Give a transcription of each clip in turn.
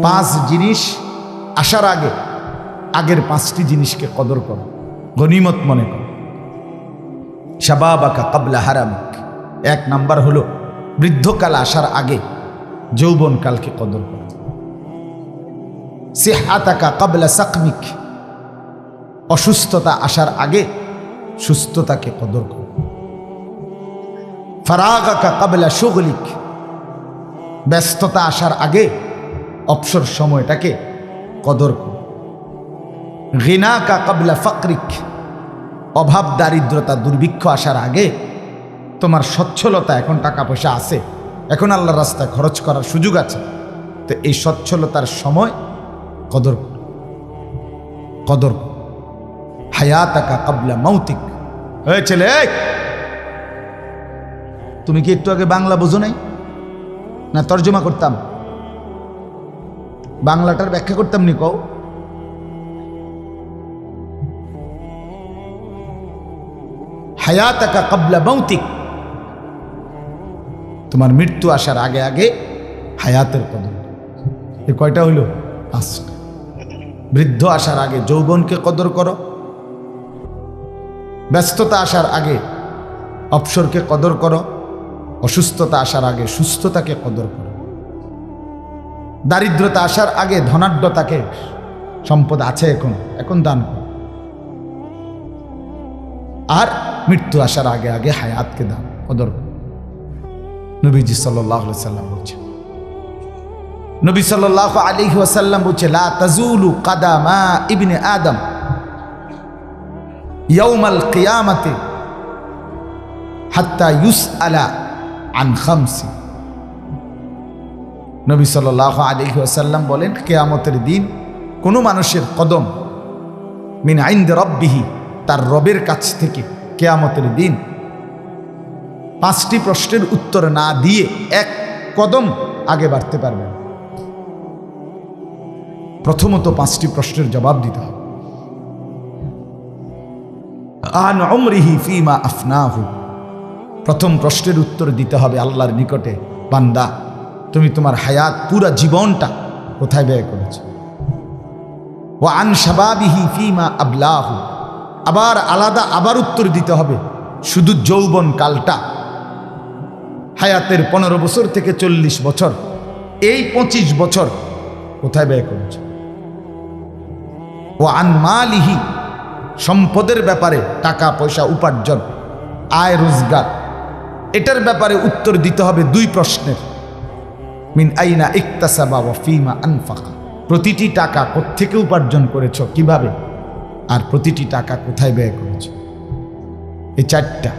পাঁচ জিনিস আসার আগে আগের পাঁচটি জিনিসকে কদর করো, গনিমত মনে করো। শাবাবাকা ক্বাবলা হারামিক, এক নাম্বার হলো বৃদ্ধকাল আসার আগে যৌবনকালকে কদর করো। সিহাতাকা ক্বাবলা সাকমিক, অসুস্থতা আসার আগে সুস্থতাকে কদর করো। ফারাগাকা ক্বাবলা শুগলিক, ব্যস্ততা আসার আগে অবসর সময়টাকে কদর করো। গিনাকা ক্বাবলা ফাকরিক, অভাব দারিদ্রতা দুর্ভিক্ষ আসার আগে তোমার সচ্ছলতা, এখন টাকা পয়সা আছে, এখন আল্লাহর রাস্তায় খরচ করার সুযোগ আছে, তো এই সচ্ছলতার সময় কদর করো, কদর করো। হায়াতাকা ক্বাবলা মাউতিক, এই ছেলে, তুমি কি একটু আগে বাংলা বোঝো নাই না? তর্জমা করতাম, বাংলাটার ব্যাখ্যা করতাম নি? কও হায়াতাকা ক্বাবলা মাউতিক, তোমার মৃত্যু আসার আগে আগে হায়াতের কদর। এই কয়টা হইল? পাঁচটা। বৃদ্ধ আসার আগে যৌবনকে কদর করো, ব্যস্ততা আসার আগে অবসরকে কদর করো, অসুস্থতা আসার আগে সুস্থতাকে কদর করো, দারিদ্রতা আসার আগে ধনাঢ্যতাকে, সম্পদ আছে এখন এখন দান করো, আর মৃত্যু আসার আগে আগে হায়াতকে দান কদর করো। নবীজি সাল্লাল্লাহু আলাইহি ওয়াসাল্লাম বলছেন, নবী সাল্লাল্লাহু আলাইহি ওয়াসাল্লাম বলছে, লা তাজুলু কাদামা ইবনে আদম ইয়াউমাল কিয়ামাতি হাত্তা ইউসআলা আন খামসি। নবী সাল্লাল্লাহু আলাইহি ওয়াসাল্লাম বলেন, কিয়ামতের দিন কোনো মানুষের কদম মিন ইনদি রাব্বিহি, তার রবের কাছ থেকে কিয়ামতের দিন পাঁচটি প্রশ্নের উত্তর না দিয়ে এক কদম আগে বাড়তে পারবে না। প্রথমত পাঁচটি প্রশ্নের জবাব দিতে হবে। আন উমরিহি ফিমা আফনাহু, প্রথম প্রশ্নের উত্তর দিতে হবে আল্লাহর নিকটে, বান্দা তুমি তোমার হায়াত পুরা জীবনটা কোথায় ব্যয় করেছো। ওয়া আন শাবাবিহি ফিমা আবলাহু, আবার আলাদা আবার উত্তর দিতে হবে শুধু যৌবন কালটা, হায়াতের 15 বছর থেকে 40 বছর, এই 25 বছর কোথায় ব্যয় করেছ। ও আন মালিহি, সম্পদের ব্যাপারে, টাকা পয়সা উপার্জন, আয় রোজগার, এটার ব্যাপারে উত্তর দিতে হবে দুই প্রশ্নের। মিন আইনা ইকতাসাবা ওয়া ফিমা আনফাকা, প্রতিটি টাকা কোত্থেকে উপার্জন করেছ, কিভাবে, আর প্রতিটি টাকা কোথায় ব্যয় করেছ। এই চারটা।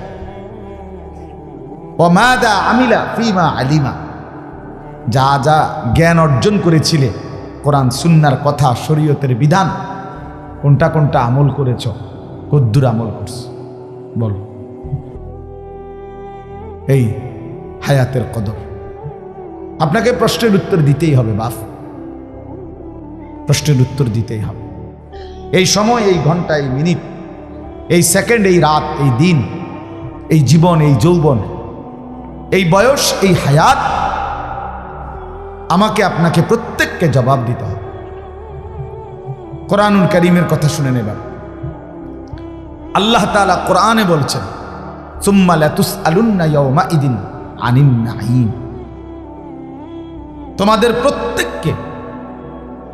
ওয়া মাদা আমিলা ফিমা আলিমা, যা যা জ্ঞান অর্জন করেছিলে, কোরআন সুন্নাহর কথা, শরীয়তের বিধান, কোনটা কোনটা আমল করেছ, কদ্দুর আমল করছ, বলো। এই হায়াতের কদর। আপনাকে প্রশ্নের উত্তর দিতেই হবে বাপ, প্রশ্নের উত্তর দিতেই হবে। এই সময়, এই ঘন্টা, এই মিনিট, এই সেকেন্ড, এই রাত, এই দিন, এই জীবন, এই যৌবন, এই বয়স, এই হায়াত, আমাকে আপনাকে প্রত্যেককে জবাব দিতে হবে। কোরআনুল কারীমের কথা শুনে নেবেন। আল্লাহ তাআলা কোরআনে বলছেন, সুম্মা লাতুসআলুন্না ইয়াওমাইদিন আনিন নাঈম, তোমাদের প্রত্যেককে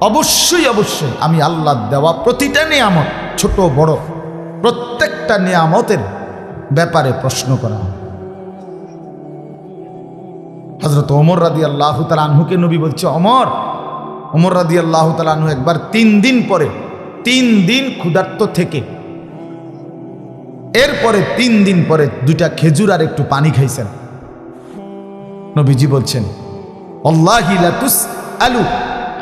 অবশ্যই অবশ্যই আমি আল্লাহ দেওয়া প্রতিটা নিয়ামত, ছোট বড় প্রত্যেকটা নিয়ামতের ব্যাপারে প্রশ্ন করা হবে। হযরত ওমর রাদিয়াল্লাহু তাআলা আনহুকে নবী বলছে, ওমর রাদিয়াল্লাহু তাআলা আনহু একবার 3 দিন পরে, 3 দিন ক্ষুধার্ত থেকে, এরপরে 3 দিন পরে 2টা খেজুর আর একটু পানি খাইছেন। নবীজি বলছেন, আল্লাহি লা তুসআলু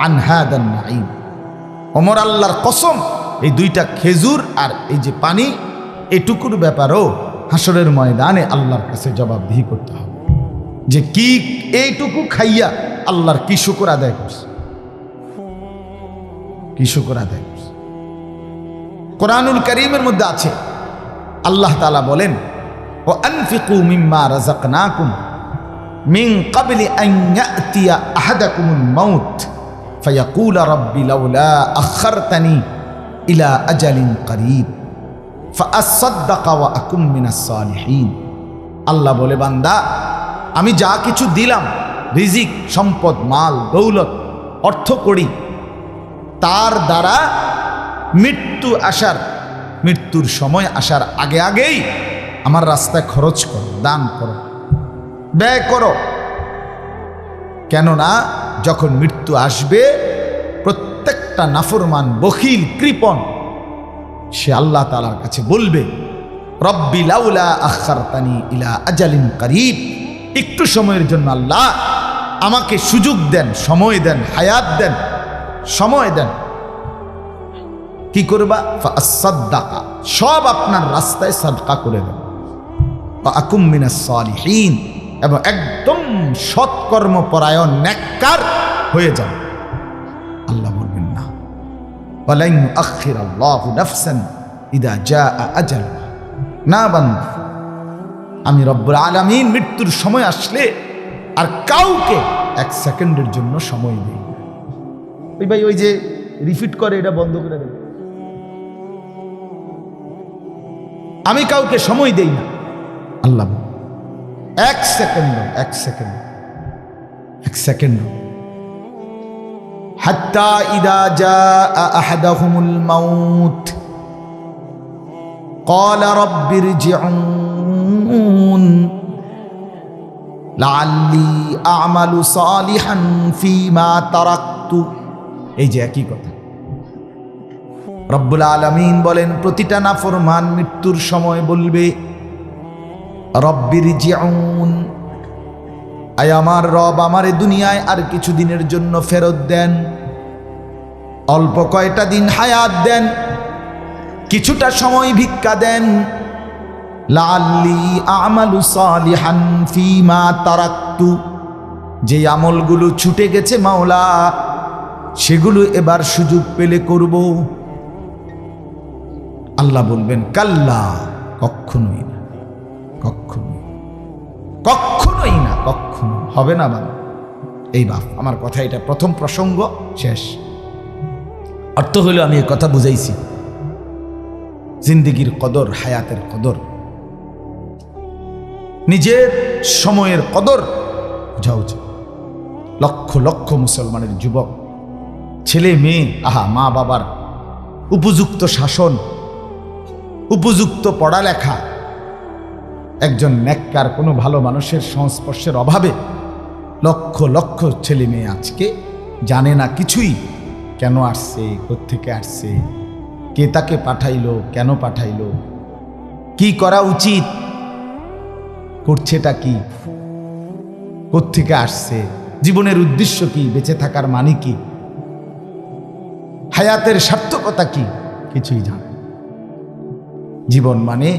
আন হাদান নাঈম, ওমর আল্লাহর কসম, এই 2টা খেজুর আর এই যে পানি, এটুকুর ব্যাপারেও হাসরের ময়দানে আল্লাহর কাছে জবাবদিহি করতে হবে, যে কি এইটুকু খাইয়া আল্লাহর কি শুকর আদায় করছে, কি শুকর আদায় করছে। কোরআনুল কারীমের মধ্যে আছে, আল্লাহ তাআলা বলেন, ওয়া আনফিকু মিম্মা রাযাকনাকুম মিন ক্বাবলি আন ইয়াতিয়া আহাদাকুমুল মাউত ফায়াকুল রব্বি লাউলা আখারতানি ইলা আজালিন করিব ফাআসাদ্দাকা ওয়া আকুম মিনাস সালিহিন। আল্লাহ বলে, বান্দা আমি যা কিছু দিলাম, রিজিক, সম্পদ, মাল, দৌলত, অর্থ করি, তার দ্বারা মৃত্যুর সময় আসার আগে আগেই আমার রাস্তায় খরচ করো, দান করো, ব্যয় করো। কেননা যখন মৃত্যু আসবে, প্রত্যেকটা নাফরমান, বখিল, কৃপণ সে আল্লাহ তাআলার কাছে বলবে, রব্বি লাউলা আখারতানি ইলা আজালিন করিব, একটু সময়ের জন্য আল্লাহ আমাকে সুযোগ দেন, সময় দেন, হায়াত দেন, সময় দেন। কি করবা? ফাআসাদ্দাকা, সব আপনার রাস্তায় সাদকা করে দেন, ওয়া আকুম মিনাস সালিহিন, এবং একদম সৎকর্মপরায়ণ নেককার হয়ে যান। আল্লাহ বলবেন না, ওয়ালান ইউআখিরাল্লাহু নাফসান ইযা জাআ আজালুহা, না বান্দা, আমি রব্বুল আলামিন মৃত্যুর সময় আসলে আর কাউকে এক সেকেন্ডের জন্য সময় দেই না। ওই ভাই ওই যে রিপিট করে, এটা বন্ধ করে দেবে। আমি কাউকে সময় দেই না, আল্লাহ এক সেকেন্ড হাত্তা ইদা জাআ আহাদাহুমুল মাউত ক্বালা রাব্বিরজিউন লাআল্লি আ'মালু সালিহান ফীমা তারাকতু। এই যে একই কথা রব্বুল আলামিন বলেন, প্রতিটা নাফরমান মৃত্যুর সময় বলবে, রব্বিরজিউন, আয় আমার রব, আমারে দুনিয়ায় আর কিছু দিনের জন্য ফেরত দেন, অল্প কয়টা দিন হায়াত দেন, কিছুটা সময় ভিক্ষা দেন, লাআল্লি আ'মালু সালিহান ফীমা তারাকতু, যে আমলগুলো ছুটে গেছে মাওলা, সেগুলো এবার সুযোগ পেলে করব। আল্লাহ বলবেন, কাল্লা, কখনোই না, কখনোই না, কখনো হবে না। বাবা, এই বাপ আমার কথা, এটা প্রথম প্রসঙ্গ, শেষ। অর্থ হলো আমি এই কথা বুঝাইছি, জিন্দেগির কদর, হায়াতের কদর, নিজের সময়ের কদর বোঝা উচিত। লক্ষ লক্ষ মুসলমানের যুবক, ছেলে মেয়ে, মা বাবার উপযুক্ত শাসন, উপযুক্ত পড়ালেখা, একজন নেককার কোনো ভালো মানুষের সংস্পর্শের অভাবে লক্ষ লক্ষ ছেলে মেয়ে আজকে জানে না কিছুই, কেন আসছে, কোত্থেকে আসছে, কে তাকে পাঠাইলো, কেন পাঠাইলো, কি করা উচিত, করছেটা কি, কোত্থেকে আসছে, জীবনের উদ্দেশ্য কি, বেঁচে থাকার মানে কি, হায়াতের সার্থকতা কি, কিছুই জানে। জীবন মানে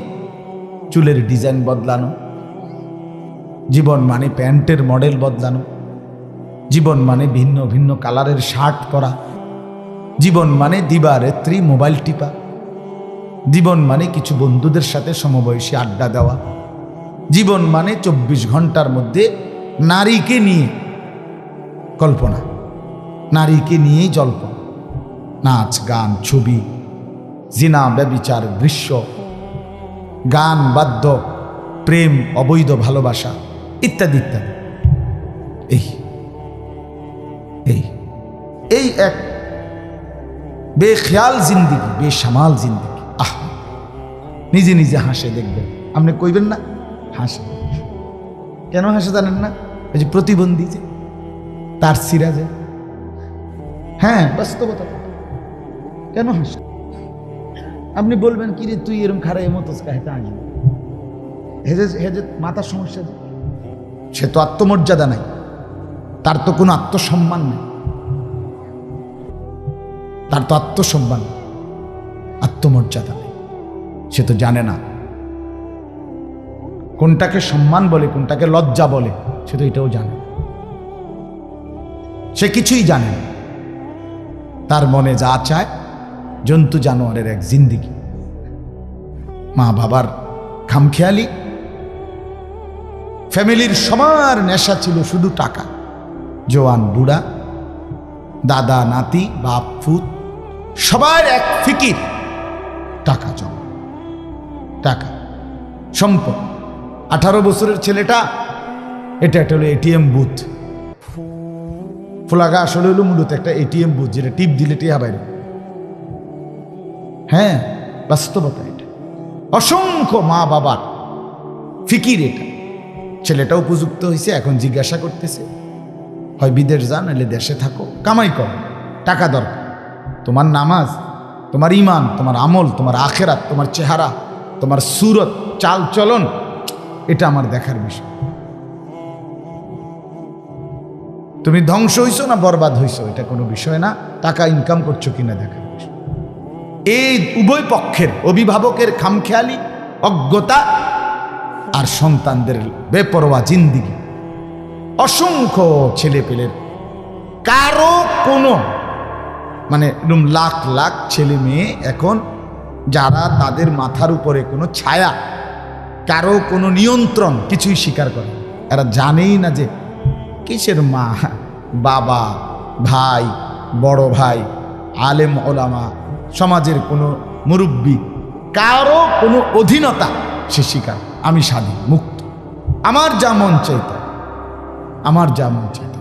চুলের ডিজাইন বদলানো, জীবন মানে প্যান্টের মডেল বদলানো, জীবন মানে ভিন্ন ভিন্ন কালারের শার্ট পরা, জীবন মানে দিবারাত্রি মোবাইল টিপা, জীবন মানে কিছু বন্ধুদের সাথে সমবয়সী আড্ডা দেওয়া, জীবন মানে 24 ঘন্টার মধ্যে নারীকে নিয়ে কল্পনা, নারীকে নিয়েই জল্পনা, নাচ, গান, ছবি, জিনা, ব্যভিচার, দৃশ্য, গান, বাদ্য, প্রেম, অবৈধ ভালোবাসা, ইত্যাদি ইত্যাদি। এই এক বেখেয়াল জিন্দিগি, বেসামাল জিন্দিগি। নিজে নিজে হাসে, দেখবেন, আপনি কইবেন না হাসে। কেন হাসে জানেন না? এই যে প্রতিবন্ধী, যে তার সিরাজে, হ্যাঁ, বাস্তবতা। কেন হাসে? আপনি বলবেন, কি রে তুই এরকম খারাপ এমতস কাহিতে আসবে, হেজে মাথার সমস্যা, সে তো আত্মমর্যাদা নাই, তার তো কোনো আত্মসম্মান নেই, তার তো আত্মসম্মান, আত্মমর্যাদা নেই, সে তো জানে না কোনটাকে সম্মান বলে, কোনটাকে লজ্জা বলে, সে তো এটাও জানে, সে কিছুই জানে না। তার মনে যা চায়, জন্তু জানোয়ারের এক জিন্দিগি। মা বাবার খামখেয়ালি, ফ্যামিলির সবার নেশা ছিল শুধু টাকা, জোয়ান বুড়া দাদা নাতি বাপ ফুত সবার এক ফিকির, টাকা জমা, টাকা সম্পদ। 18 বছরের ছেলেটা, এটা একটা হলো এটিএম বুথ। ফোলাগা আসলে হলো মূলত একটা এটিএম বুথ, যেটা টিপ দিলে টিয়া বাইরে। হ্যাঁ, বাস্তবতা এটা। অসংখ্য মা বাবার ফিকির এটা। ছেলেটা উপযুক্ত হয়েছে, এখন জিজ্ঞাসা করতেছে হয় বিদেশ যান, নাহলে দেশে থাকো, কামাই করো, টাকা দরকার। তোমার নামাজ, তোমার ইমান, তোমার আমল, তোমার আখেরাত, তোমার চেহারা, তোমার সুরত, চাল চলন, এটা আমার দেখার বিষয়। তুমি ধ্বংস হইছো না বরবাদ হইছো, এটা কোনো বিষয় না। টাকা ইনকাম করছো কিনা দেখার বিষয়। এই উভয় পক্ষের, অভিভাবকের খামখেয়ালি, অজ্ঞতা, আর সন্তানদের বেপরোয়া জিন্দিগি। অসংখ্য ছেলে পেলের কারো কোনো মানে লাখ লাখ ছেলে মেয়ে এখন, যারা তাদের মাথার উপরে কোনো ছায়া, কারো কোনো নিয়ন্ত্রণ কিছুই স্বীকার করে। এরা জানেই না যে কিসের মা, বাবা, ভাই, বড় ভাই, আলেম ওলামা, সমাজের কোনো মুরব্বী, কারো কোনো অধীনতা সে স্বীকার। আমি স্বাধীন, মুক্ত, আমার যা মন চাইতা, আমার যা মন চাইতা।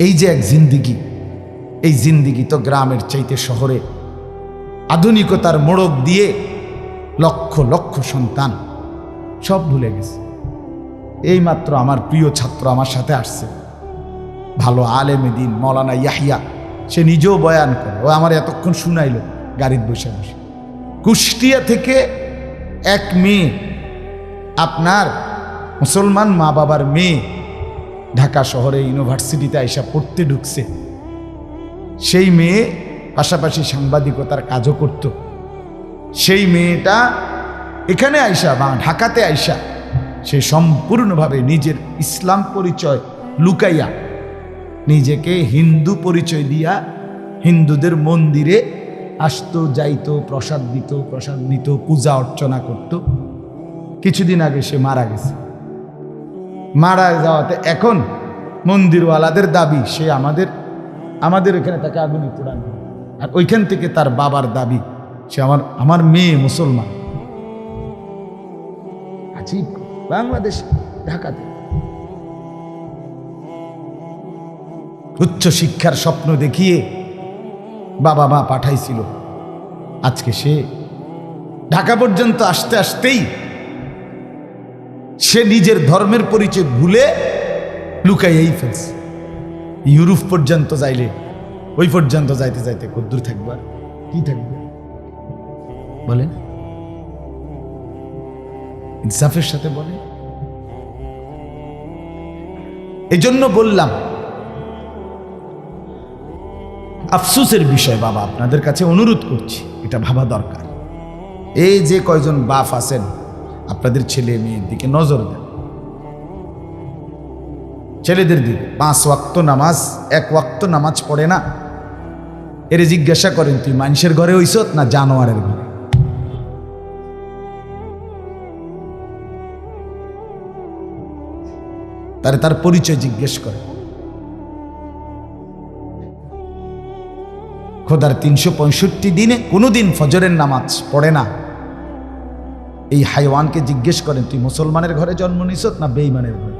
এই যে এক জিন্দিগি, এই জিন্দিগি তো গ্রামের চাইতে শহরে আধুনিকতার মোড়ক দিয়ে লক্ষ লক্ষ সন্তান সব ভুলে গেছে। এইমাত্র আমার প্রিয় ছাত্র আমার সাথে আসছে, ভালো আলেমে দিন মৌলানা ইয়াহিয়া, সে নিজেও বয়ান করে। ও আমার এতক্ষণ শুনাইল গাড়িতে বসে বসে। কুষ্টিয়া থেকে এক মেয়ে, আপনার মুসলমান মা বাবার মেয়ে, ঢাকা শহরে ইউনিভার্সিটিতে আইসা পড়তে ঢুকছে। সেই মেয়ে পাশাপাশি সাংবাদিকতার কাজও করত। সেই মেয়েটা এখানে আইসা বা ঢাকাতে আইসা সে সম্পূর্ণভাবে নিজের ইসলাম পরিচয় লুকাইয়া নিজেকে হিন্দু পরিচয় দিয়া হিন্দুদের মন্দিরে আসতো, যাইতো, প্রসাদ দিত, প্রসাদ নিত, পূজা অর্চনা করত। কিছুদিন আগে সে মারা গেছে। মারা যাওয়াতে এখন মন্দিরওয়ালাদের দাবি সে আমাদের এখানে তাকে আগুনে পোড়ানো, আর ওইখান থেকে তার বাবার দাবি সে আমার মেয়ে মুসলমান। আছি বাংলাদেশ, ঢাকাতে উচ্চ শিক্ষার স্বপ্ন দেখিয়ে বাবা মা পাঠাইছিল। আজকে সে ঢাকা পর্যন্ত আসতে আসতেই সে নিজের ধর্মের পরিচয় ভুলে লুকাইয়াই ফেলছে। ইউরোপ পর্যন্ত যাইলে, ওই পর্যন্ত যাইতে যাইতে কদ্দূর থাকবার, কি থাকবে বলেন? ইনসাফের সাথে বলে। এই জন্য বললাম, আফসোসের বিষয় বাবা, আপনাদের কাছে অনুরোধ করছি, এটা ভাবা দরকার। এই যে কয়জন বাপ আছেন, আপনাদের ছেলে মেয়ের দিকে নজর দেন। ছেলেদের দিকে 5 ওয়াক্ত নামাজ, 1 ওয়াক্ত নামাজ পড়ে না, এরে জিজ্ঞাসা করেন তুই মানুষের ঘরে হইছত না জানোয়ারের ঘরে? তার পরিচয় জিজ্ঞেস করে। খোদার 365 দিনে কোনোদিন ফজরের নামাজ পড়ে না, এই হাইওয়ানকে জিজ্ঞেস করেন তুই মুসলমানের ঘরে জন্ম নিছত না বেঈমানের ঘরে?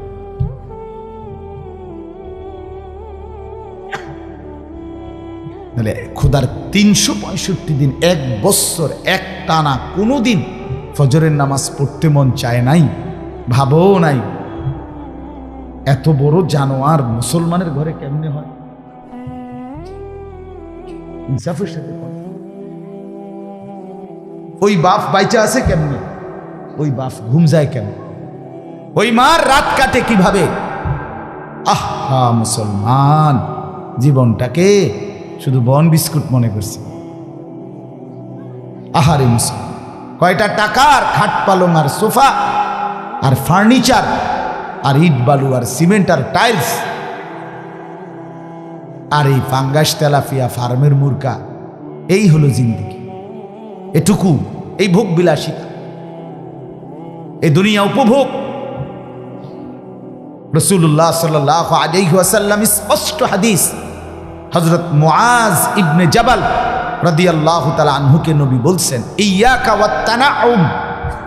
খোদার 365 দিন, 1 বছর এক টানা কোনোদিন ফজরের নামাজ পড়তে মন চায় নাই, ভাবও নাই। এত বড় জানোয়ার মুসলমানের ঘরে কেমনে হয়? ইনসাফের সাথে ওই বাপ বাইচা আছে কেমনে? ওই বাপ ঘুম যায় কেমন? ওই মার রাত কাটে কিভাবে? আহা মুসলমান, জীবনটাকে শুধু বন বিস্কুট মনে করছি। আহারে মুসলমান, কয়টা টাকার খাট পালং আর সোফা আর ফার্নিচার আর ইট বালু আর সিমেন্ট আর টাইলস আর এই ফাঙ্গাস তেলাফিয়া ফার্মের মুরগা, এই হলো জিন্দিগি। এটুকু, এই ভোগ বিলাসিতা, এই দুনিয়া উপভোগ, রাসূলুল্লাহ সাল্লাল্লাহু আলাইহি ওয়াসাল্লাম স্পষ্ট হাদিস, হযরত মুআজ ইবনে জাবাল রাদিয়াল্লাহু তাআলা আনহুকে নবী বলছেন, ইয়াকা ওয়াত তানাউম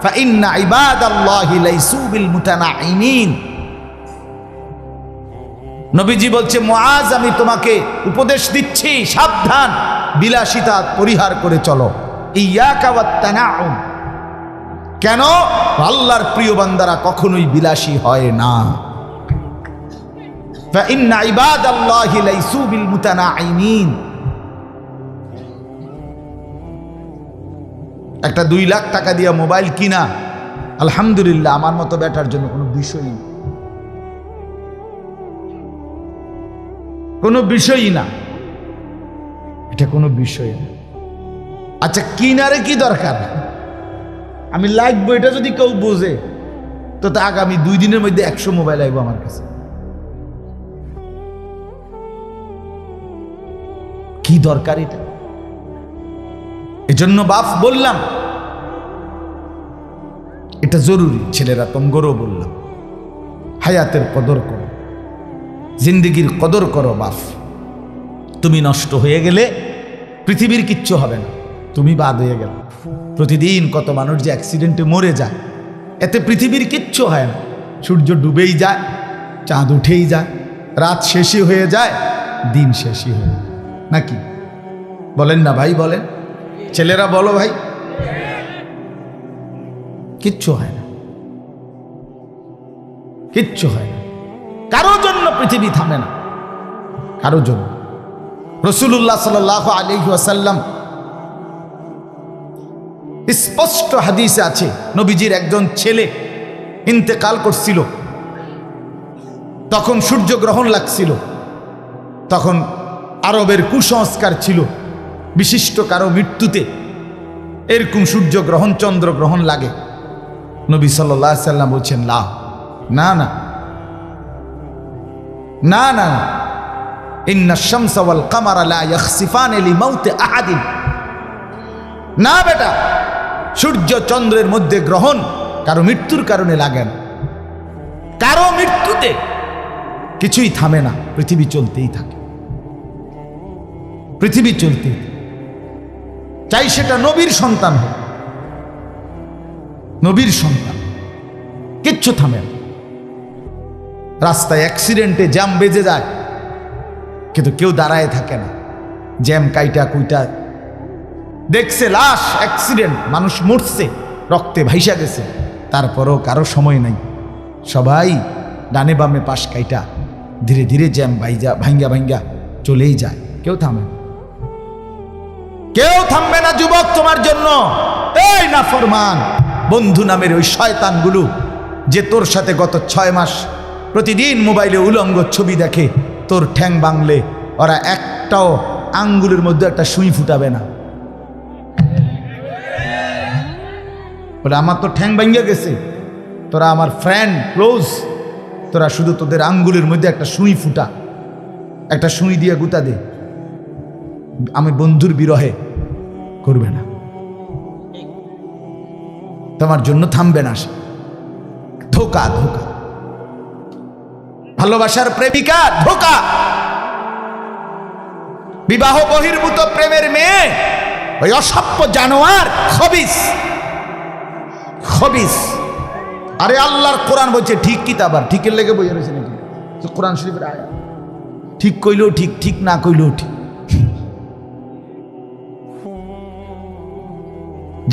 ফা ইন্না ইবাদাল্লাহি লাইসু বিল মুতানাইমিন। নবীজি বলছে, মুআজ আমি তোমাকে উপদেশ দিচ্ছি, সাবধান, বিলাসিতা পরিহার করে চলো। ইয়াকা ওয়াত তানাউম, কেন? আল্লাহর প্রিয় বান্দারা কখনোই বিলাসী হয় না। ফা ইন্না ইবাদাল্লাহি লাইসু বিল মুতানাইমিন। একটা 2 লাখ টাকা দিয়ে মোবাইল কিনা, আলহামদুলিল্লাহ, আমার মতো বেটার জন্য কোনো বিষয়ই না, কোনো বিষয়ই না, এটা কোনো বিষয় না। আচ্ছা, কিনারে কি দরকার? আমি লাগবো এটা যদি কেউ বোঝে, তো তা আগামী 2 দিনের মধ্যে 100 মোবাইল আইব আমার কাছে। কি দরকার এটা? এজন্য বাপ বললাম, এটা জরুরি। ছেলেরা তোমগরও বললাম, হায়াতের কদর করো, জিন্দেগির কদর করো। বাপ, তুমি নষ্ট হয়ে গেলে পৃথিবীর কিচ্ছু হবে না, তুমি বাদ হয়ে গেল। প্রতিদিন কত মানুষ যে অ্যাক্সিডেন্টে মরে যায়, এতে পৃথিবীর কিচ্ছু হয় না। সূর্য ডুবেই যায়, চাঁদ উঠেই যায়, রাত শেষই হয়ে যায়, দিন শেষই হয়ে যায়, নাকি বলেন না ভাই? বলেন, ছেলেরা বলো ভাই, কিচ্ছু হয় না, কিচ্ছু হয় না। কারোর জন্য পৃথিবী থামে না, কারোর জন্য। রাসূলুল্লাহ সাল্লাল্লাহু আলাইহি ওয়াসাল্লাম স্পষ্ট হাদিসে আছে, নবীজির একজন ছেলে ইন্তেকাল করছিল, তখন সূর্যগ্রহণ লাগছিল। তখন আরবের কুসংস্কার ছিল, বিশিষ্ট কারো মৃত্যুতে এরকম সূর্যগ্রহণ চন্দ্রগ্রহণ লাগে। নবী সাল্লাল্লাহু আলাইহি ওয়াসাল্লাম বলছেন, না না না না না, ইন্নাশ শামসা ওয়াল কামারা লা ইয়াখসিফানি লিমাউতি আহাদিন। না বেটা, সূর্য চন্দ্রের মধ্যে গ্রহণ কারো মৃত্যুর কারণে লাগে না। কারো মৃত্যুতে কিছুই থামে না, পৃথিবী চলতেই থাকে, পৃথিবী চলতেই থাকে। চাই সেটা নবীর সন্তান হোক, নবীর সন্তান, কিচ্ছু থামে না। রাস্তায় অ্যাক্সিডেন্টে জ্যাম বেজে যায়, কিন্তু কেউ দাঁড়ায় থাকে না। জ্যাম কাইটা কুইটা দেখছে, লাশ, অ্যাক্সিডেন্ট, মানুষ মরছে, রক্তে ভাইসা গেছে, তারপরও কারো সময় নাই। সবাই ডানে বামে পাশ কাইটা ধীরে ধীরে জ্যাম ভাঙ্গা ভাঙ্গা চলেই যায়, কেউ থামে না, কেউ থামবে না যুবক তোমার জন্য। এই নাফরমান বন্ধু নামের ওই শয়তানগুলো যে তোর সাথে গত 6 মাস প্রতিদিন মোবাইলে উলঙ্গ ছবি দেখে, তোর ঠ্যাং বাংলে ওরা একটাও আঙ্গুলের মধ্যে একটা সুই ফুটাবে না। বলে, আমার তো ঠ্যাং ভাঙ্গা গেছে, তোরা আমার ফ্রেন্ড ক্লোজ, তোরা শুধু তোদের আঙ্গুলের মধ্যে একটা সুই ফুটা, একটা সুই দিয়ে গুতা দে, আমি বন্ধুর বিরহে করবে না, তোমার জন্য থামবে না সে। ধোকা, ধোকা, ভালোবাসার প্রেমিকা ধোকা, বিবাহ বহির্ভূত প্রেমের মেয়ে ওই অসভ্য জানোয়ার, খবিস, খবিস। আরে আল্লাহর কোরআন বলছে ঠিক, কি তাবার ঠিকের লেগে বইয়া রয়েছে নাকি? কোরআন শরীফের আয়াত, ঠিক কইলেও ঠিক, ঠিক না কইলেও ঠিক।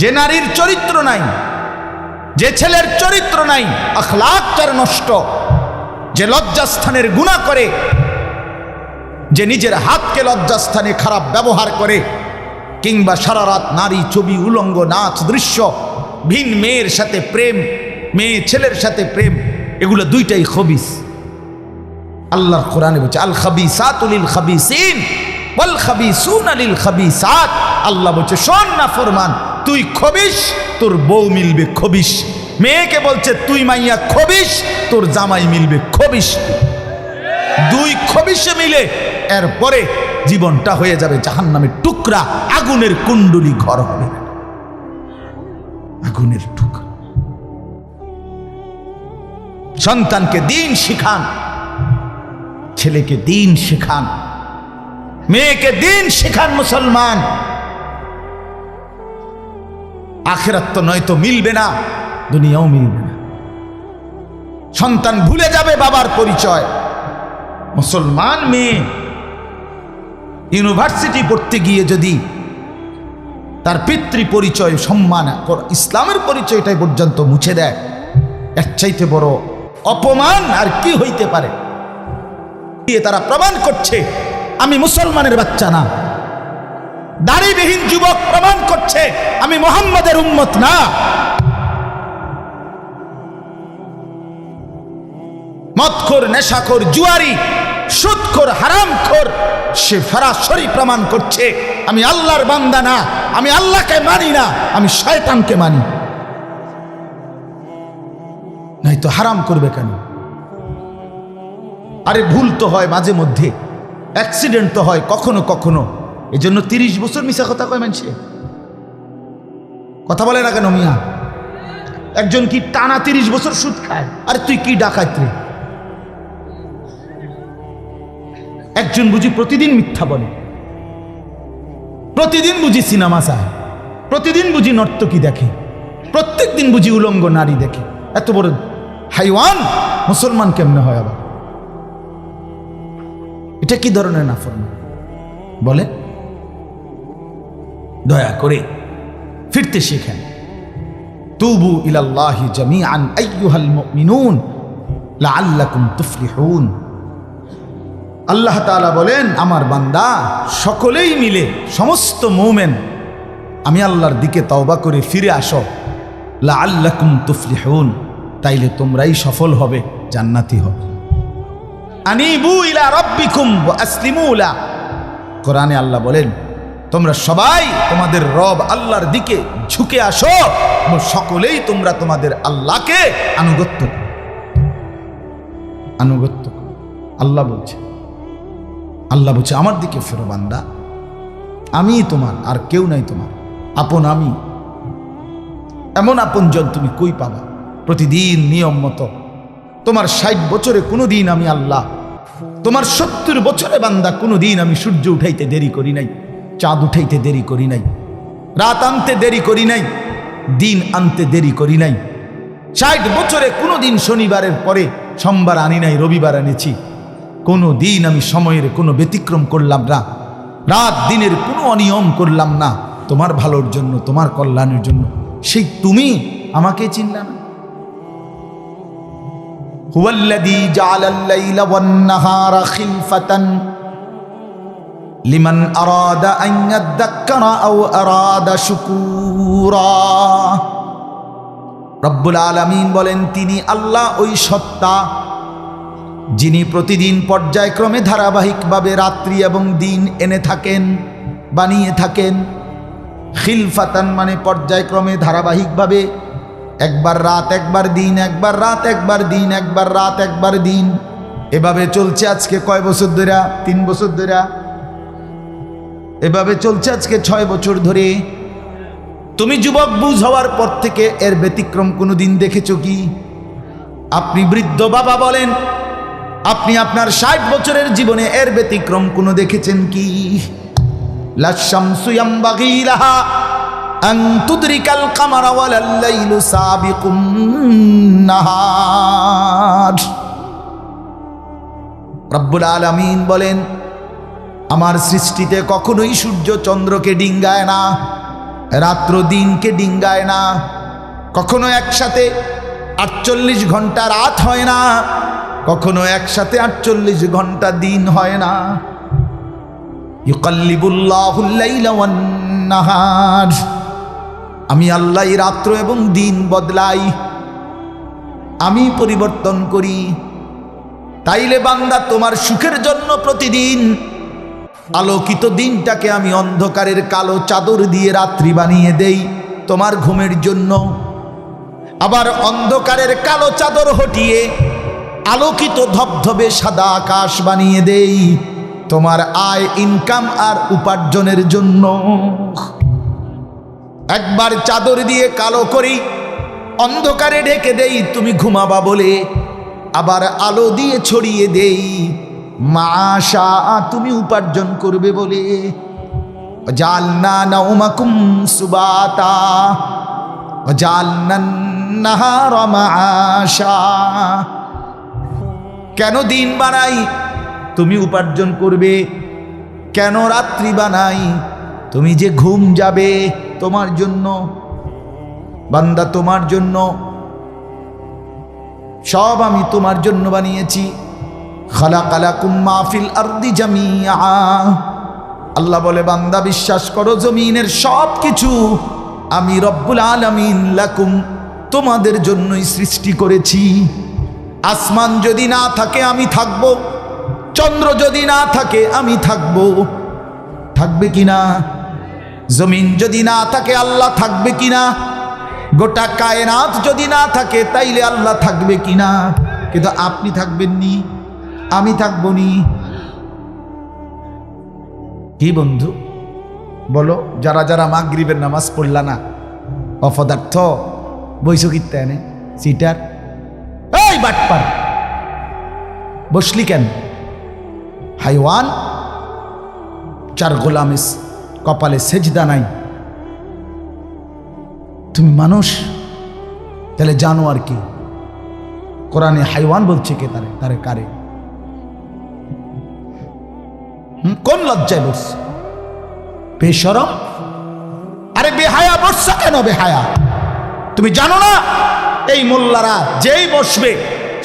যে নারীর চরিত্র নাই, যে ছেলের চরিত্র নাই, আখলাক তার নষ্ট, যে লজ্জাস্থানের গুনাহ করে, যে নিজের হাতকে লজ্জাস্থানে খারাপ ব্যবহার করে, কিংবা সারা রাত নারী ছবি, উলঙ্গ নাচ দৃশ্য, ভিন মেয়ের সাথে প্রেম, মেয়ে ছেলের সাথে প্রেম, এগুলো দুইটাই খবিস। আল্লাহর কোরআনে বলছে, আল খাবিসাতু লিল খাবিসিন ওয়াল খাবিসুনা লিল খাবিসাত। আল্লাহ বলছে, শোন না ফরমান, তুই খবিস, তোর বউ মিলবে খবিস। মেয়েকে বলছে, তুই মাইয়া খবিস, তোর জামাই মিলবে খবিস। দুই খবিসে মিলে এরপরে জীবনটা হয়ে যাবে জাহান্নামের টুকরা, আগুনের কুণ্ডলী ঘর হবে, আগুনের টুকরা। সন্তানকে দিন শিখান, ছেলেকে দিন শিখান, মেয়েকে দিন শিখান। মুসলমান, আখিরাত তো নয়তো মিলবে না, দুনিয়াও মিলবে না। সন্তান ভুলে যাবে বাবার পরিচয়। মুসলমান মেয়ে ইউনিভার্সিটি পড়তে গিয়ে যদি তার পিতৃ পরিচয়, সম্মান, ইসলামের পরিচয়টাই পর্যন্ত মুছে দেয়, এর চাইতে বড় অপমান আর কি হইতে পারে? তারা প্রমাণ করছে আমি মুসলমানের বাচ্চা না। দাড়িবিহীন যুবক প্রমাণ করছে আমি মুহাম্মাদের উম্মত না। মদখোর, নেশাখোর, জুয়ারি, সুদখোর, হারামখোর, সে সরাসরি প্রমাণ করছে আমি আল্লাহর বান্দা না, আমি আল্লাহকে মানি না, আমি শয়তানকে মানি। নাই তো হারাম করবে কেন? আরে ভুল তো হয় মাঝে মধ্যে, অ্যাক্সিডেন্ট তো হয় কখনো কখনো, এজন্য 30 বছর মিশা কথা কয় মানুষে। কথা বলে না কেন মিয়া? একজন কি টানা 30 বছর সুদ খায়? আরে তুই কি ডাকাত রে? একজন বুঝি প্রতিদিন মিথ্যা বলে, প্রতিদিন বুঝি সিনেমা চায়, প্রতিদিন বুঝি নর্তকী দেখে, প্রত্যেক দিন বুঝি উলঙ্গ নারী দেখে। এত বড় হাইওয়ান মুসলমান কেমনে হয় আবার? এটা কি ধরনের নাফরমানি বলে? দয়া করে ফিরতে শেখেন। তুবু ইলাল্লাহি জামিআন আইয়ুহাল মুমিনুন লাআল্লাকুম তুফলিহুন। আল্লাহ তাআলা বলেন, আমার বান্দা সকলেই মিলে, সমস্ত মুমিন আমি আল্লাহর দিকে তওবা করে ফিরে আসো, লাআল্লাকুম তুফলিহুন, তাইলে তোমরাই সফল হবে, জান্নাতি হবে। আনিবু ইলা রাব্বিকুম ওয়া আসলিমু লা। কোরআনে আল্লাহ বলেন, তোমরা সবাই তোমাদের রব আল্লাহর দিকে ঝুঁকে আসো এবং সকলেই তোমরা তোমাদের আল্লাহকে আনুগত্য করো। আনুগত্য করো। আল্লাহ বলছে, আল্লাহ বলছে আমার দিকে ফেরো বান্দা, আমি তোমার, আর কেউ নাই তোমার আপন। আমি এমন আপনজন তুমি কই পাবা? প্রতিদিন নিয়ম মতো তোমার 60 বছরে কোনো দিন আমি আল্লাহ, তোমার 70 বছরে বান্দা কোনো দিন আমি সূর্য উঠাইতে দেরি করি নাই, চাঁদ উঠাইতে দেরি করি নাই, রাত আনতে দেরি করি নাই, দিন আনতে দেরি করি নাই। 60 বছরে কোনো দিন শনিবারের পরে সোমবার আনি নাই, রবিবার এনেছি। কোনো দিন আমি সময়ের কোনো ব্যতিক্রম করলাম না, রাত দিনের কোনো অনিয়ম করলাম না, তোমার ভালোর জন্য, তোমার কল্যাণের জন্য। সেই তুমি আমাকে চিনলা না? হুয়াল্লাযী জাআলাল লাইলা ওয়ান নাহারা খিলফাতান লিমান আরাদা আন ইয়াযাক্কারা আও আরাদা শুকুরা। রব্বুল আলামিন বলেন, তিনি আল্লাহ ওই সত্তা যিনি প্রতিদিন পর্যায়ক্রমে ধারাবাহিকভাবে রাত্রি এবং দিন এনে থাকেন, বানিয়ে থাকেন। খিলফাতান মানে পর্যায়ক্রমে ধারাবাহিকভাবে, একবার রাত একবার দিন, একবার রাত একবার দিন, একবার রাত একবার দিন, এভাবে চলছে আজকে কয় বছর ধরে? 3 বছর ধরে এভাবে চলছে, আজকে 6 বছর ধরে। তুমি যুবক বুঝ হওয়ার পর থেকে এর ব্যতিক্রম কোনো দিন দেখেছো কি? আপনি বৃদ্ধ বাবা বলেন, আপনি আপনার 60 বছরের জীবনে এর ব্যতিক্রম কোনো দেখেছেন কি? লা শামসু ইয়ামবাগি লাহা আন তুদরিকাল কামারা ওয়ালাল লাইলু সাবিকুন নাহার। রব্বুল আলামিন বলেন, আমার সৃষ্টিতে কখনোই সূর্য চন্দ্রকে ডিঙ্গায় না, রাত্র দিনকে ডিঙ্গায় না, কখনো একসাথে 48 ঘন্টা রাত হয় না, কখনো একসাথে 48 ঘন্টা দিন হয় না। ইউকাল্লিবুল্লাহুল লাইলা ওয়ান নাহার, আমি আল্লাহ রাত্র এবং দিন বদলাই, আমি পরিবর্তন করি। তাইলে বান্দা তোমার সুখের জন্য প্রতিদিন আলোকিত দিনটাকে আমি অন্ধকারের কালো চাদর দিয়ে রাত্রি বানিয়ে দেই তোমার ঘুমের জন্য, আবার অন্ধকারের কালো চাদর হটিয়ে আলোকিত ধবধবে সাদা আকাশ বানিয়ে দেই তোমার আয়, ইনকাম আর উপার্জনের জন্য। একবার চাদর দিয়ে কালো করি, অন্ধকারে ঢেকে দেই তুমি ঘুমাবা বলে, আবার আলো দিয়ে ছড়িয়ে দেই মাশা তুমি উপার্জন করবে বলে। জালনা নাউমাকুম সুবাতা জালনান নাহারা মাশা। কেন দিন বানাই? তুমি উপার্জন করবে। কেন রাত্রি বানাই? তুমি যে ঘুম যাবে তোমার জন্য। বান্দা তোমার জন্য, সব আমি তোমার জন্য বানিয়েছি। খালাকালাকুম মা ফিল আরদি জামিআ। আল্লাহ বলে বান্দা বিশ্বাস করো জমিনের সব কিছু আমি রব্বুল আলামিন লাকুম তোমাদের জন্যই সৃষ্টি করেছি। আসমান যদি না থাকে আমি থাকবো, চন্দ্র যদি না থাকে আমি থাকবো। থাকবে কিনা? জমিন যদি না থাকে আল্লাহ থাকবে কিনা? গোটা কায়নাত যদি না থাকে তাইলে আল্লাহ থাকবে কিনা? কিন্তু আপনি থাকবেন নি, আমি থাকবো নি। কি বন্ধু বলো, যারা যারা মাগরিবের নামাজ পড়লা না, অপদার্থ বৈশকিতে এনে সিটার, এই বাটপার বসলি কেন? হাইওয়ান, চার গোলামিস কপালে সেজদা নাই, তুমি মানুষ, তাহলে জানো আর কি? কোরআনে হাইওয়ান বলছে কে? তারে কারে? কোন লজ্জায় বসছে? বেশরম, আরে বেহায়া বসছে কেন? বেহায়া, তুমি জানো না এই মোল্লারা যেই বসবে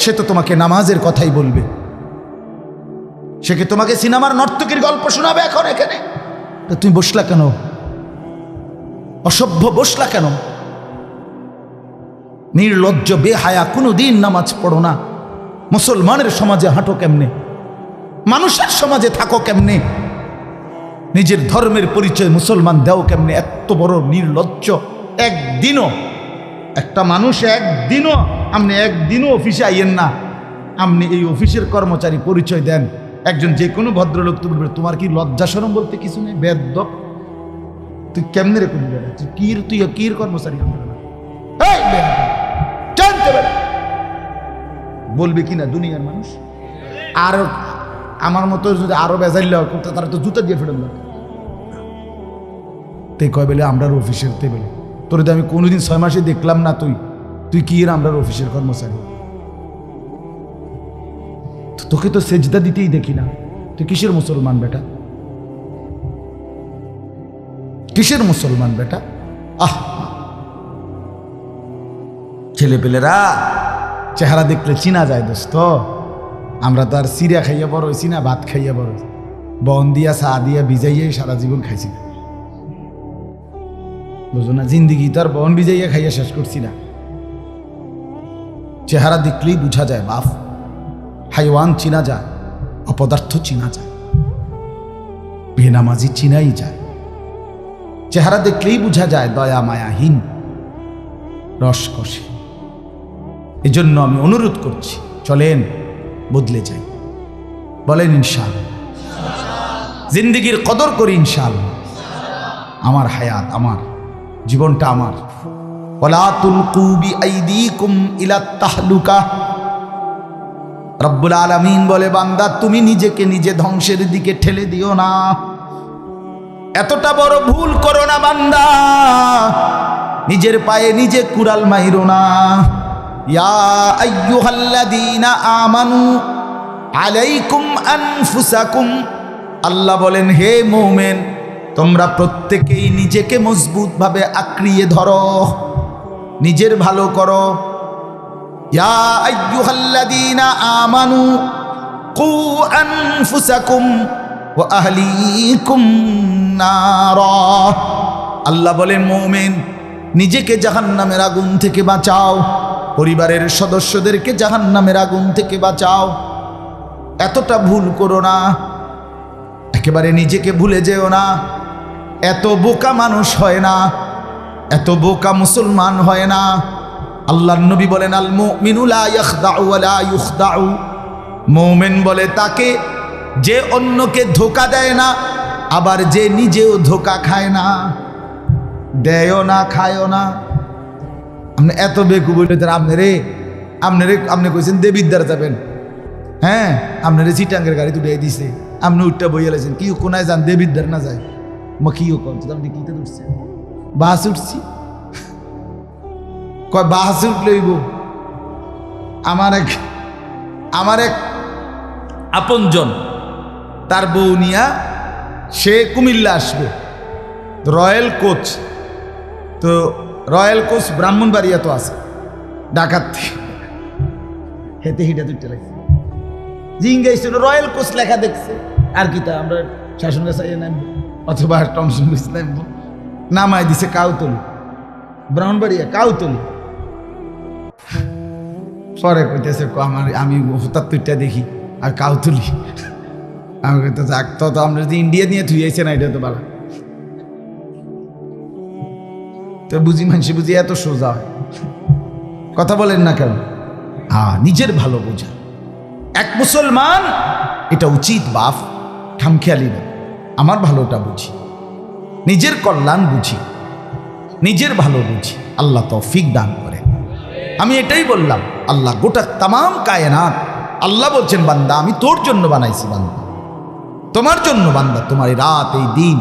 সে তো তোমাকে নামাজের কথাই বলবে। সে কি তোমাকে সিনেমার নর্তকীর গল্প শোনাবে এখন এখানে? তো তুমি বসলা কেন? অসভ্য বসলা কেন? নির্লজ্জ বেহায়া, কোনোদিন নামাজ পড়ো না। মুসলমানের সমাজে হাঁটো কেমনে? মানুষের সমাজে থাকো কেমনে? নিজের ধর্মের পরিচয় মুসলমান দেও কেমনে? এত বড় নির্লজ্জ। একদিনও একটা মানুষ আপনি একদিনও অফিসে আইয়েন না, আপনি এই অফিসের কর্মচারী পরিচয় দেন, একজন যে কোনো ভদ্রলোক তো বলবে তোমার কি লজ্জা শরম বলতে কিছু নেই? বেয়াদব, তুই কেমনে রে করবি? তুই কির কর্মচারী জানতে পারে বলবে কিনা দুনিয়ার মানুষ? আর আমার মতো যদি আরো বেজাইল করতে, তারা তো জুতা দিয়ে ফেরত দরকার। তে কয় বেলে আমরার অফিসের তে বেলে তোর তো আমি কোনোদিন 6 মাসে দেখলাম না, তুই কি এর আমরার অফিসের কর্মচারী? তোকে তো সেজদা দিতেই দেখি না, তুই কিসের মুসলমান বেটা? কিসের মুসলমান বেটা? ছেলেপেলেরা চেহারা দেখলে চিনা যায় দোস্ত। আমরা তো আর সিরা খাইয়া বড় হয়েছি না, ভাত খাইয়া বড় হয়েছি। বন দিয়া চা দিয়া ভিজাইয়াই সারা জীবন খাইছি না, বুঝো না? জিন্দিগি তো আর বন ভিজাইয়া খাইয়া শেষ করছি না। চেহারা দেখলেই বুঝা যায় বাপ। হাইওয়ান চিনা যায়, অপদার্থ চিনা যায়, বেনামাজি চিনাই যায়। চেহারা দেখলেই বুঝা যায় দয়া মায়াহীন, রসকসে। এজন্য আমি অনুরোধ করছি, চলেন বদলে যাই। বলেন ইনশাআল্লাহ। জিন্দিগির কদর করি ইনশাআল্লাহ। আমার হায়াত, আমার জীবনটা আমার। ওয়ালা তুলকু বিআইদিকুম ইলা তাহলুকা। রব্বুল আলামিন বলে বান্দা তুমি নিজেকে নিজে ধ্বংসের দিকে ঠেলে দিও না। এতটা বড় ভুল করো না বান্দা, নিজের পায়ে নিজে কুড়াল মাইরো না। ইয়া আইয়ুহাল্লাযীনা আমানু আলাইকুম আনফুসাকুম। আল্লাহ বলেন হে মুমিন, তোমরা প্রত্যেকেই নিজেকে মজবুতভাবে আঁকড়িয়ে ধরো, নিজের ভালো করো। ইয়া আইয়ুহাল্লাযীনা আমানু কু আনফুসাকুম ওয়া আহলিকুম নারা। আল্লাহ বলেন মুমিন, নিজেকে জাহান্নামের আগুন থেকে বাঁচাও, পরিবারের সদস্যদেরকে জাহান্নামের আগুন থেকে বাঁচাও। এতটা ভুল করো না, একেবারে নিজেকে ভুলে যেও না। এত বোকা মানুষ হয় না, এত বোকা মুসলমান হয় না। আল্লাহর নবী বলেন আল মুমিনু লা ইয়াখদাউ ওয়া লা ইউখদাউ। মুমিন বলে তাকে যে অন্যকে ধোঁকা দেয় না, আবার যে নিজেও ধোঁকা খায় না। দেয়ও না, খায়ও না। আপনি এত বেকুব, আপনি রে আপনি কইছেন দেবিদ্বার যাবেন, হ্যাঁ আপনারে চিটাঙ্গের গাড়ি তুলে দিছে, আপনি উঠটা বইয়া লাইছেন কি কোনায় যান দেবিদ্বার না যায়, মা কিও কর আপনি কিতে উঠছেন? বাস উঠছি, কয় বাস উঠলেইব। আমার এক আপনজন তার বউ নিয়া সে কুমিল্লা আসবে, রয়্যাল কোচ, তো রয়্যাল কোচ ব্রাহ্মণবাড়িয়া তো আছে ঢাকার থেকে, হেঁটে হিটে দুইটা লাগছে জিঙ্গাইছিল রয়্যাল কোচ লেখা দেখছে, আর কি তা আমরা শাসন গাছাইয়ে নামবো অথবা টমসন গাছ নামবো, নামাই দিছে কাউতলি, ব্রাহ্মণবাড়িয়া কাউতলি। পরে কইতেছে আমি হঠাৎ তুইটা দেখি আর কাউতলি, আমি কইতে যাক তো আমরা যদি ইন্ডিয়া নিয়ে থুইয়াছে না, এটা তো ভালো তো বুঝি, মানুষ বুঝি এত সোজা হয়, কথা বলেন না কেন? নিজের ভালো বোঝা এক মুসলমান, এটা উচিত বাপ, খামখেয়ালি না, আমার ভালোটা বুঝি, নিজের কল্যাণ বুঝি, নিজের ভালো বুঝি, আল্লাহ তৌফিক দান করে। আমি এটাই বললাম, আল্লাহ গোটা তামাম কায়নাত, আল্লাহ বলছেন বান্দা আমি তোর জন্য বানাইছি, বান্দা তোমার জন্য, বান্দা তোমার এই রাত, এই দিন,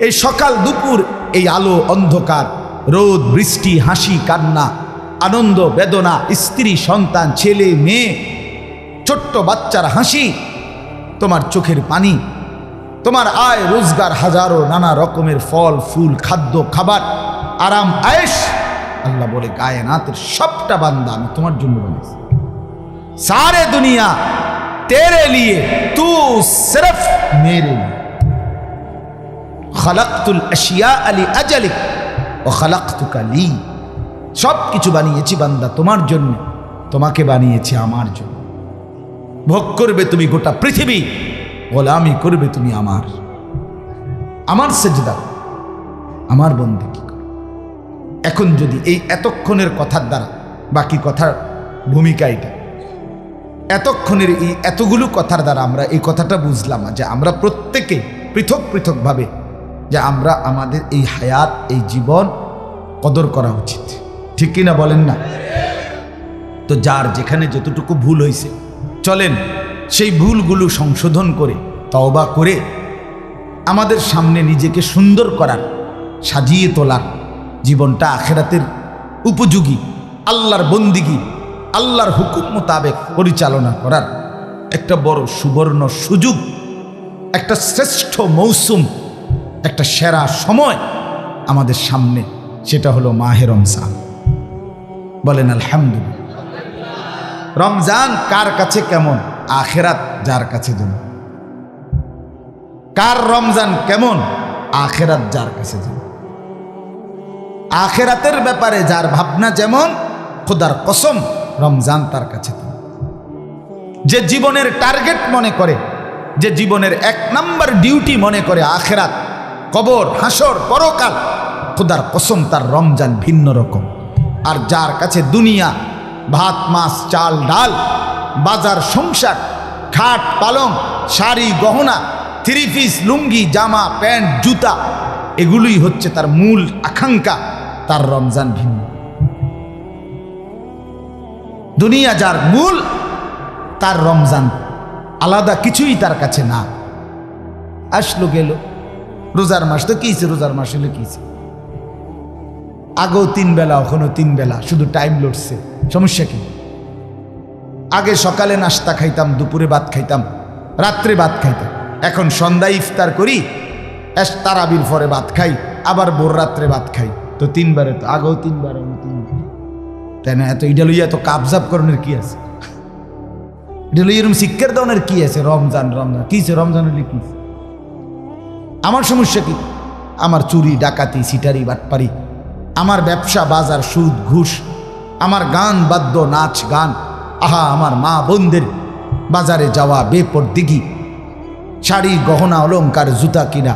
এই সকাল দুপুর, এই আলো অন্ধকার, রোদ বৃষ্টি, হাসি কান্না, আনন্দ বেদনা, স্ত্রী সন্তান, ছেলে মেয়ে, ছোট্ট বাচ্চার হাসি, তোমার চোখের পানি, তোমার আয় রোজগার, হাজারো নানা রকমের ফল ফুল, খাদ্য খাবার, আরাম আয়েশ, আল্লাহ বলে কায়নাতের সবটা বান্দা আমি তোমার জন্য বানিয়েছি, সারে দুনিয়া তেরে লিয়ে, তু সিরফ মেরে লিয়ে, খালাকতুল আশিয়া আলি আজালিক ও খালাকতুকা লি, সব কিছু বানিয়েছি বান্দা তোমার জন্য, তোমাকে বানিয়েছি আমার জন্য। ভোগ করবে তুমি গোটা পৃথিবী, গোলামি করবে তুমি আমার সেজদা, আমার বন্দেগী করো। এখন যদি এই এতক্ষণের কথার দ্বারা, বাকি কথার ভূমিকা এটা, এতক্ষণের এই এতগুলো কথার দ্বারা আমরা এই কথাটা বুঝলাম যে আমরা প্রত্যেকে পৃথক পৃথকভাবে, যে আমরা আমাদের এই হায়াত, এই জীবন কদর করা উচিত, ঠিক কিনা বলেন না? তো যার যেখানে যতটুকু ভুল হয়েছে, চলেন সেই ভুলগুলো সংশোধন করে, তওবা করে, আমাদের সামনে নিজেকে সুন্দর করার, সাজিয়ে তোলার, জীবনটা আখিরাতের উপযোগী, আল্লাহর বন্দিগি, আল্লাহর হুকুম মোতাবেক পরিচালনা করার একটা বড় সুবর্ণ সুযোগ, একটা শ্রেষ্ঠ মৌসুম, একটা সেরা সময় আমাদের সামনে, সেটা হলো মাহে রমজান। বলেন আলহামদুলিল্লাহ। রমজান কার কাছে কেমন? আখিরাত যার কাছে যেমন। কার রমজান কেমন? আখিরাত যার কাছে যেমন। আখিরাতের ব্যাপারে যার ভাবনা যেমন, খোদার কসম রমজান তার কাছে তেমন। যে জীবনের টার্গেট মনে করে, যে জীবনের 1 নাম্বার ডিউটি মনে করে আখিরাত, কবর, হাসর, পরকাল, খোদার কসম তার রমজান ভিন্ন রকম। আর যার কাছে দুনিয়া, ভাত মাছ চাল ডাল, বাজার সংসার, খাট পালং, শাড়ি গহনা, 3 পিস লুঙ্গি জামা প্যান্ট জুতা, এগুলোই হচ্ছে তার মূল আকাঙ্ক্ষা, তার রমজান ভিন্ন। দুনিয়া যার মূল, তার রমজান আলাদা কিছুই তার কাছে না। আসলো গেল, রোজার মাস তো কিছে, রোজার মাস হলে কিছে, আগেও 3 বেলা, ওখানেও 3 বেলা, শুধু টাইম লড়ছে, সমস্যা কি? আগে সকালে নাস্তা খাইতাম, দুপুরে ভাত খাইতাম, রাত্রে ভাত খাইতাম, এখন সন্ধ্যায় ইফতার করি, তারাবির পরে ভাত খাই, আবার ভোর রাত্রে ভাত খাই, তো 3 বারে, তো আগেও 3 বার, 3 বার, তাই না? এত ইডা লইয়া তো কাবজাব করণের কি আছে? এটা লইয়া এরকম শিক্ষার দেওয়ার কি আছে? রমজান রমজান কিছে, রমজান হলে কি? আমার সমস্যা কি? আমার চুরি ডাকাতি সিটারি বাটপারি, আমার ব্যবসা বাজার সুদ ঘুষ, আমার গান বাদ্য নাচ গান, আহা আমার মা বোনদের বাজারে যাওয়া বেপরদিগি, শাড়ি গহনা অলংকার জুতা কিনা,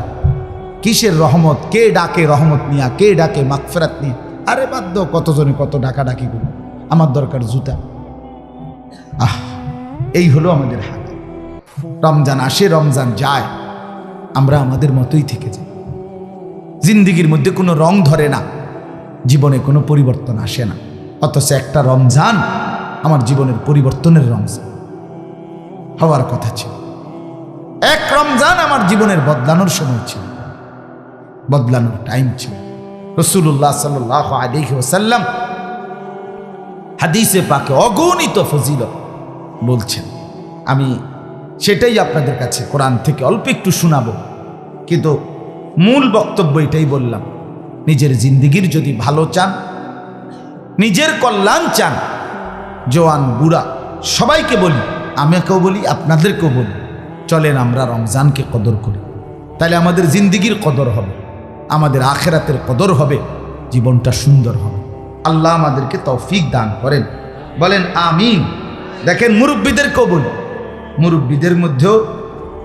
কিসের রহমত? কে ডাকে রহমত নিয়া, কে ডাকে মাগফিরাত নিয়ে? আরে বাদ্য, কতজনে কত ডাকাডাকি করে, আমার দরকার জুতা। এই হলো আমাদের হাল। রমজান আসে, রমজান যায়, আমরা আমাদের মতোই থেকে যাই। জিন্দিগির মধ্যে কোনো রং ধরে না, জীবনে কোনো পরিবর্তন আসে না। অথচ একটা রমজান আমার জীবনের পরিবর্তনের রমজান হওয়ার কথা ছিল। এক রমজান আমার জীবনের বদলানোর সময় ছিল, বদলানোর টাইম ছিল। রাসূলুল্লাহ সাল্লাল্লাহু আলাইহি ওয়াসাল্লাম হাদিসে পাকে অগণিত ফজিলত বলছেন। আমি সেটাই আপনাদের কাছে কোরআন থেকে অল্প একটু শোনাবো, কিন্তু মূল বক্তব্য এটাই বললাম, নিজের জিন্দিগির যদি ভালো চান, নিজের কল্যাণ চান, জওয়ান বুড়া সবাইকে বলি, আমাকেও বলি, আপনাদেরকেও বলি, চলেন আমরা রমজানকে কদর করি। তাহলে আমাদের জিন্দিগির কদর হবে, আমাদের আখেরাতের কদর হবে, জীবনটা সুন্দর হবে। আল্লাহ আমাদেরকে তৌফিক দান করেন, বলেন আমিন। দেখেন মুরব্বীদেরকেও বলি, মুরব্বীদের মধ্যেও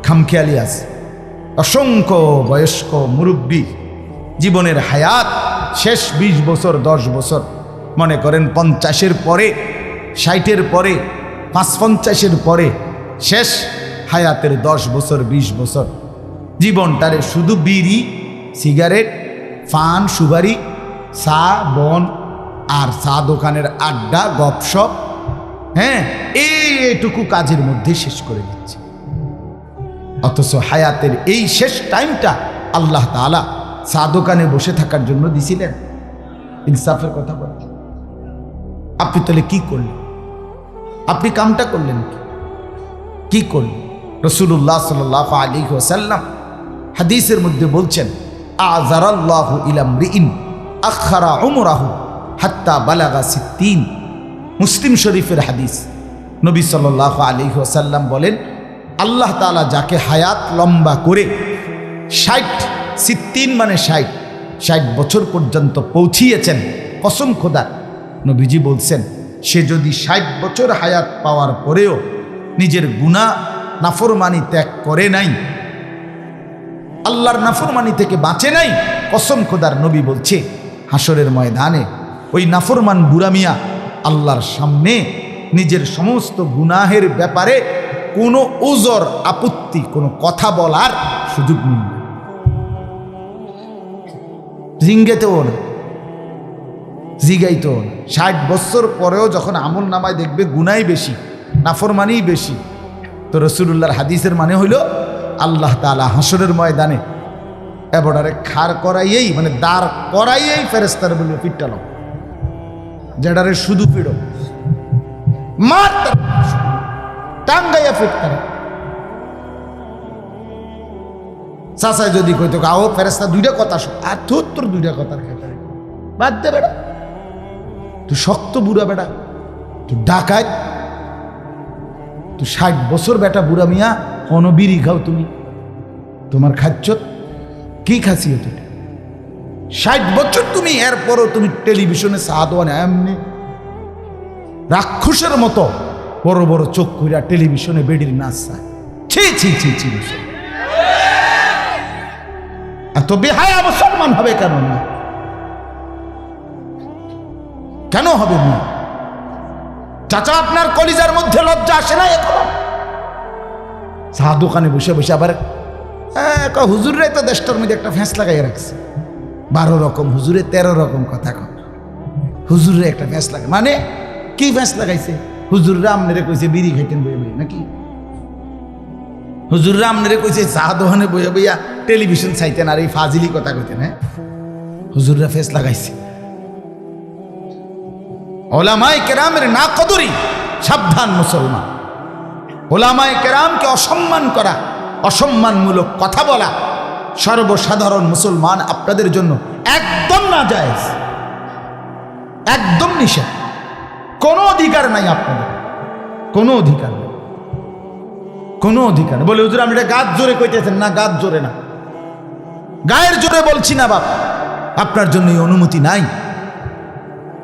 খামখেয়ালি আছে। অসংখ্য বয়স্ক মুরব্বী জীবনের হায়াত শেষ 20 বছর 10 বছর, মনে করেন 50-এর পরে, 60-এর পরে, 55-এর পরে শেষ হায়াতের 10 বছর 20 বছর জীবনটারে শুধু বিড়ি, সিগারেট, পান, সুপারি, চা, বন আর চা দোকানের আড্ডা, গপসপ, হ্যাঁ, এইটুকু কাজের মধ্যে শেষ করে দিচ্ছে। অথচ হায়াতের এই শেষ টাইমটা আল্লাহ তাআলা চা দোকানে বসে থাকার জন্য দিছিলেন। ইনসাফের কথা বলেন, আপনি তাহলে কি করলেন? আপনি কামটা করলেন কি করলেন? রাসূলুল্লাহ সাল্লাল্লাহু আলাইহি ওয়াসাল্লাম হাদিসের মধ্যে বলছেন, আযারাল্লাহু ইলা মরিইন আখারা উমরাহু হাত্তা বালাগা 60। মুসলিম শরীফের হাদিস। নবী সাল্লাল্লাহু আলাইহি ওয়াসাল্লাম বলেন, আল্লাহ তাআলা যাকে হায়াত লম্বা করে 60 মানে 60 বছর পর্যন্ত পৌঁছিয়েছেন, কসম খোদার, নবীজি বলছেন, সে যদি 60 বছর হায়াত পাওয়ার পরেও নিজের গুনাহ নাফরমানি ত্যাগ করে নাই, আল্লাহর নাফরমানি থেকে বাঁচে নাই, কসম খোদার, নবী বলছে হাসরের ময়দানে ওই নাফরমান বুড়া মিয়া আল্লাহর সামনে নিজের সমস্ত গুনাহের ব্যাপারে কোনো উজর, আপত্তি, কোনো কথা বলার সুযোগ নেই। জিঙ্গেতেও না, জিগাইতেও না। 60 বছর পরেও যখন আমল নামায় দেখবে গুনাই বেশি, নাফরমানি বেশি, তো রাসূলুল্লাহর হাদিসের মানে হইল আল্লাহ তাআলা হাসরের ময়দানে এবারে খাড় করাইয়েই, মানে দাঁড় করাইয়েই ফেরেশতারা বলবে পিটালো, যেটারে শুধু পিড়ো মার টাঙ্গাইয়া ফিটতারা। চাচায় যদি কইতো আও ফেরেশতা দুইটা কথা শোন, আর তোর দুইটা কথার খেতারে বাদ দে বেটা, তুই শক্ত বুড়া বেটা, তুই ডাকাত, তুই 60 বছর বেটা বুড়া মিয়া, কোনো বিড়ি খাও তুমি, তোমার খাচ্ছ কি খাসিও তুমি 60 বছর তুমি, এরপরও তুমি টেলিভিশনে সাহাদওয়ানে এমনি রাক্ষসের মতো বড় বড় চোখ কইরা টেলিভিশনে বেডির নাচ চায়। ছি ছি ছি ছি, এত বেহায়া মুসলমান হবে কেন? না কেন হবে না? চাচা, আপনার কলিজার মধ্যে লজ্জা আসে না এখন? চা দোকানে বসে বসে আবার হুজুররাই তো দেশটার মধ্যে একটা ফ্যাঁস লাগাইয়া রাখছে, 12 রকম হুজুরে 13 রকম কথা কন, হুজুরে একটা ফ্যাঁস লাগে, মানে কি ফ্যাঁস লাগাইছে? হুজুররা আমনেরে কইছে বিড়ি খাইতেন বইয়া বইয়া নাকি? হুজুররা আমনেরে কইছে চা দোকানে বইয়া বইয়া টেলিভিশন চাইতেন আর এই ফাজিলি কথা কইতেন? হ্যাঁ, হুজুররা ফ্যাঁস লাগাইছে। ওলামায়ে কেরামের না কদরি, সাবধান মুসলমান। ওলামায়ে কেরামকে অসম্মান করা, অসম্মানমূলক কথা বলা সর্বসাধারণ মুসলমান আপনাদের জন্য একদম নাজায়েজ, একদম নিষেধ। কোনো অধিকার নাই আপনাদের, কোনো অধিকার নেই, কোনো অধিকার নেই। বলে হুজুর আপনি এটা গাছ জোরে কইতেছেন না, গাছ জোরে না, গায়ের জোরে বলছি না বাপ, আপনার জন্য এই অনুমতি নাই।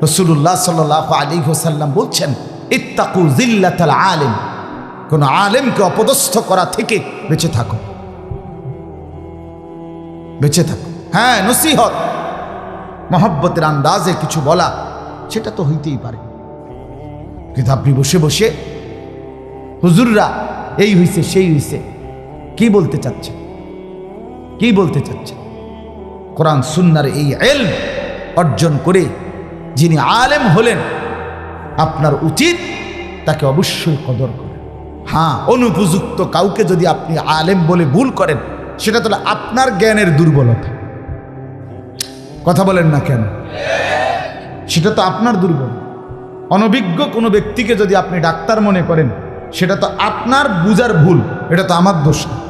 রাসূলুল্লাহ সাল্লাল্লাহু আলাইহি ওয়াসাল্লাম বলছেন, ইত্তাকু জিল্লাতাল আলিম, কোন আলেমকে অপদস্থ করা থেকে বেঁচে থাকো, বেঁচে থাকো। হ্যাঁ, নসিহত, মহব্বতের আন্দাজে কিছু বলা, সেটা তো হইতেই পারে, কিন্তু আপনি বসে বসে হুজুররা এই হইছে সেই হইছে, কি বলতে চাচ্ছে? কি বলতে চাচ্ছে? কোরআন সুন্নাহর এই ইলম অর্জন করে যিনি আলেম হলেন, আপনার উচিত তাকে অবশ্যই কদর করেন। হ্যাঁ, অনুপযুক্ত কাউকে যদি আপনি আলেম বলে ভুল করেন, সেটা তাহলে আপনার জ্ঞানের দুর্বলতা। কথা বলেন না কেন? সেটা তো আপনার দুর্বল। অনভিজ্ঞ কোনো ব্যক্তিকে যদি আপনি ডাক্তার মনে করেন, সেটা তো আপনার বুঝার ভুল, এটা তো আমার দোষ না।